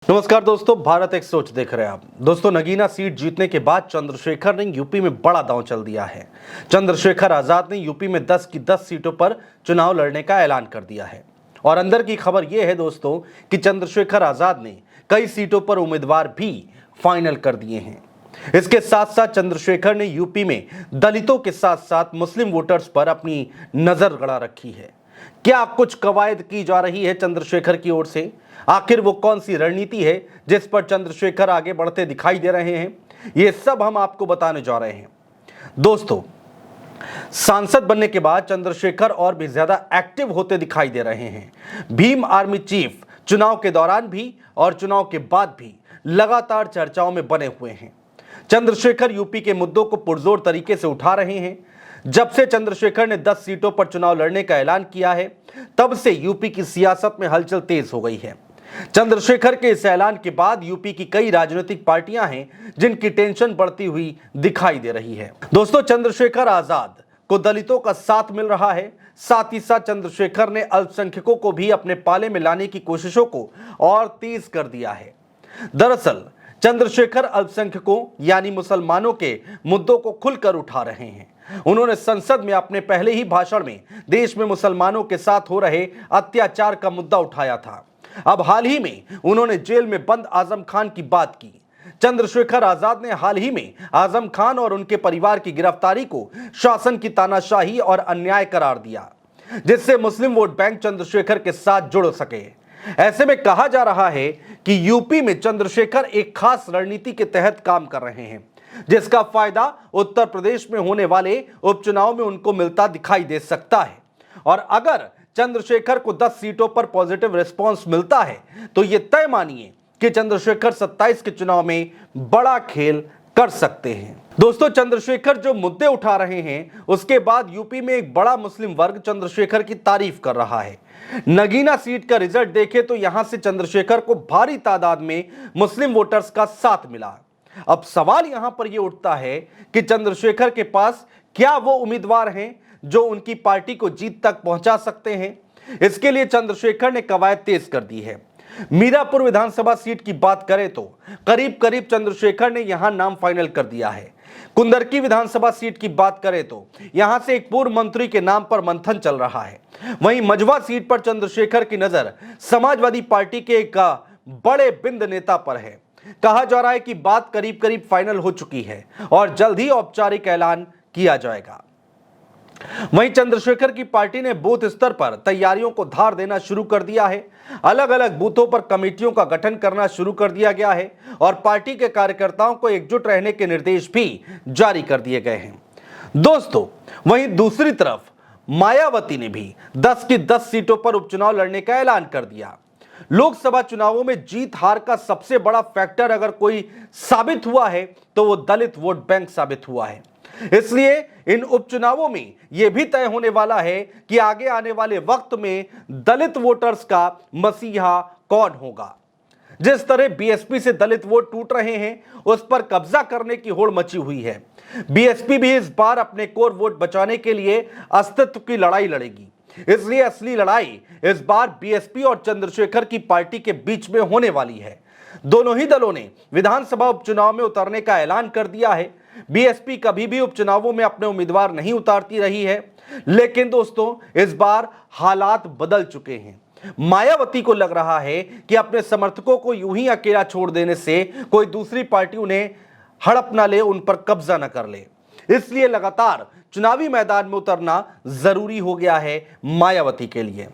नमस्कार दोस्तों, भारत एक सोच देख रहे हैं आप। दोस्तों, नगीना सीट जीतने के बाद चंद्रशेखर ने यूपी में बड़ा दांव चल दिया है। चंद्रशेखर आजाद ने यूपी में 10 की 10 सीटों पर चुनाव लड़ने का ऐलान कर दिया है। और अंदर की खबर यह है दोस्तों कि चंद्रशेखर आजाद ने कई सीटों पर उम्मीदवार भी फाइनल कर दिए हैं। इसके साथ साथ चंद्रशेखर ने यूपी में दलितों के साथ साथ मुस्लिम वोटर्स पर अपनी नजर गड़ा रखी है। क्या कुछ कवायद की जा रही है चंद्रशेखर की ओर से? आखिर वो कौन सी रणनीति है जिस पर चंद्रशेखर आगे बढ़ते दिखाई दे रहे हैं? ये सब हम आपको बताने जा रहे हैं। दोस्तों, सांसद बनने के बाद चंद्रशेखर और भी ज्यादा एक्टिव होते दिखाई दे रहे हैं। भीम आर्मी चीफ चुनाव के दौरान भी और चुनाव के बाद भी लगातार चर्चाओं में बने हुए हैं। चंद्रशेखर यूपी के मुद्दों को पुरजोर तरीके से उठा रहे हैं। जब से चंद्रशेखर ने 10 सीटों पर चुनाव लड़ने का ऐलान किया है, तब से यूपी की सियासत में हलचल तेज हो गई है। चंद्रशेखर के इस ऐलान के बाद यूपी की कई राजनीतिक पार्टियां हैं जिनकी टेंशन बढ़ती हुई दिखाई दे रही है। दोस्तों, चंद्रशेखर आजाद को दलितों का साथ मिल रहा है। साथ ही साथ चंद्रशेखर ने अल्पसंख्यकों को भी अपने पाले में लाने की कोशिशों को और तेज कर दिया है। दरअसल चंद्रशेखर अल्पसंख्यकों यानी मुसलमानों के मुद्दों को खुलकर उठा रहे हैं। उन्होंने संसद में अपने पहले ही भाषण में देश में मुसलमानों के साथ हो रहे अत्याचार का मुद्दा उठाया था। अब हाल ही में उन्होंने जेल में बंद आजम खान की बात की। चंद्रशेखर आजाद ने हाल ही में आजम खान और उनके परिवार की गिरफ्तारी को शासन की तानाशाही और अन्याय करार दिया, जिससे मुस्लिम वोट बैंक चंद्रशेखर के साथ जुड़ सके। ऐसे में कहा जा रहा है कि यूपी में चंद्रशेखर एक खास रणनीति के तहत काम कर रहे हैं, जिसका फायदा उत्तर प्रदेश में होने वाले उपचुनाव में उनको मिलता दिखाई दे सकता है। और अगर चंद्रशेखर को 10 सीटों पर पॉजिटिव रिस्पांस मिलता है तो यह तय मानिए कि चंद्रशेखर 27 के चुनाव में बड़ा खेल कर सकते हैं। दोस्तों, चंद्रशेखर जो मुद्दे उठा रहे हैं, उसके बाद यूपी में एक बड़ा मुस्लिम वर्ग चंद्रशेखर की तारीफ कर रहा है। नगीना सीट का रिजल्ट देखें तो यहां से चंद्रशेखर को भारी तादाद में मुस्लिम वोटर्स का साथ मिला। अब सवाल यहां पर यह उठता है कि चंद्रशेखर के पास क्या वो उम्मीदवार हैं जो उनकी पार्टी को जीत तक पहुंचा सकते हैं? इसके लिए चंद्रशेखर ने कवायद तेज कर दी है। मीरापुर विधानसभा सीट की बात करें तो करीब करीब चंद्रशेखर ने यहां नाम फाइनल कर दिया है। कुंदरकी विधानसभा सीट की बात करें तो यहां से एक पूर्व मंत्री के नाम पर मंथन चल रहा है। वहीं मझवा सीट पर चंद्रशेखर की नजर समाजवादी पार्टी के एक बड़े बिंद नेता पर है। कहा जा रहा है कि बात करीब करीब फाइनल हो चुकी है और जल्द ही औपचारिक ऐलान किया जाएगा। वहीं चंद्रशेखर की पार्टी ने बूथ स्तर पर तैयारियों को धार देना शुरू कर दिया है। अलग अलग बूथों पर कमेटियों का गठन करना शुरू कर दिया गया है और पार्टी के कार्यकर्ताओं को एकजुट रहने के निर्देश भी जारी कर दिए गए हैं। दोस्तों, वहीं दूसरी तरफ मायावती ने भी 10 की 10 सीटों पर उपचुनाव लड़ने का ऐलान कर दिया। लोकसभा चुनावों में जीत हार का सबसे बड़ा फैक्टर अगर कोई साबित हुआ है तो वो दलित वोट बैंक साबित हुआ है। इसलिए इन उपचुनावों में यह भी तय होने वाला है कि आगे आने वाले वक्त में दलित वोटर्स का मसीहा कौन होगा। जिस तरह बीएसपी से दलित वोट टूट रहे हैं, उस पर कब्जा करने की होड़ मची हुई है। बीएसपी भी इस बार अपने कोर वोट बचाने के लिए अस्तित्व की लड़ाई लड़ेगी। इसलिए असली लड़ाई इस बार बीएसपी और चंद्रशेखर की पार्टी के बीच में होने वाली है। दोनों ही दलों ने विधानसभा उपचुनाव में उतरने का ऐलान कर दिया है। बीएसपी कभी भी उपचुनावों में अपने उम्मीदवार नहीं उतारती रही है, लेकिन दोस्तों इस बार हालात बदल चुके हैं। मायावती को लग रहा है कि अपने समर्थकों को यूं ही अकेला छोड़ देने से कोई दूसरी पार्टी उन्हें हड़प ना ले, उन पर कब्जा न कर ले। इसलिए लगातार चुनावी मैदान में उतरना जरूरी हो गया है मायावती के लिए।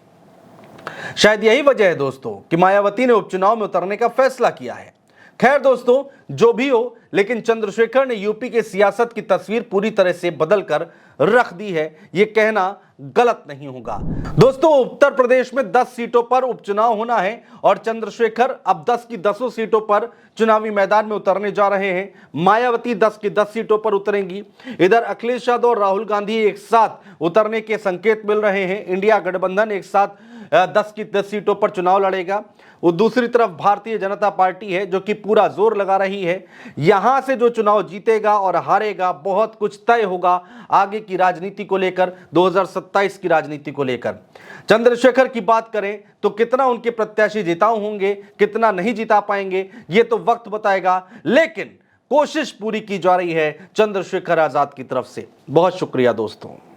शायद यही वजह है दोस्तों कि मायावती ने उपचुनाव में उतरने का फैसला किया है। खैर दोस्तों, जो भी हो, लेकिन चंद्रशेखर ने यूपी के सियासत की तस्वीर पूरी तरह से बदल कर रख दी है, यह कहना गलत नहीं होगा। दोस्तों, उत्तर प्रदेश में 10 सीटों पर उपचुनाव होना है और चंद्रशेखर अब 10 की 10 सीटों पर चुनावी मैदान में उतरने जा रहे हैं। मायावती 10 की 10 सीटों पर उतरेंगी। इधर अखिलेश यादव और राहुल गांधी एक साथ उतरने के संकेत मिल रहे हैं। इंडिया गठबंधन एक साथ 10 की 10 सीटों पर चुनाव लड़ेगा। वो दूसरी तरफ भारतीय जनता पार्टी है जो कि पूरा जोर लगा रही है। यहां से जो चुनाव जीतेगा और हारेगा, बहुत कुछ तय होगा आगे की राजनीति को लेकर, 2027 की राजनीति को लेकर। चंद्रशेखर की बात करें तो कितना उनके प्रत्याशी जिताऊ होंगे, कितना नहीं जिता पाएंगे, ये तो वक्त बताएगा, लेकिन कोशिश पूरी की जा रही है चंद्रशेखर आजाद की तरफ से। बहुत शुक्रिया दोस्तों।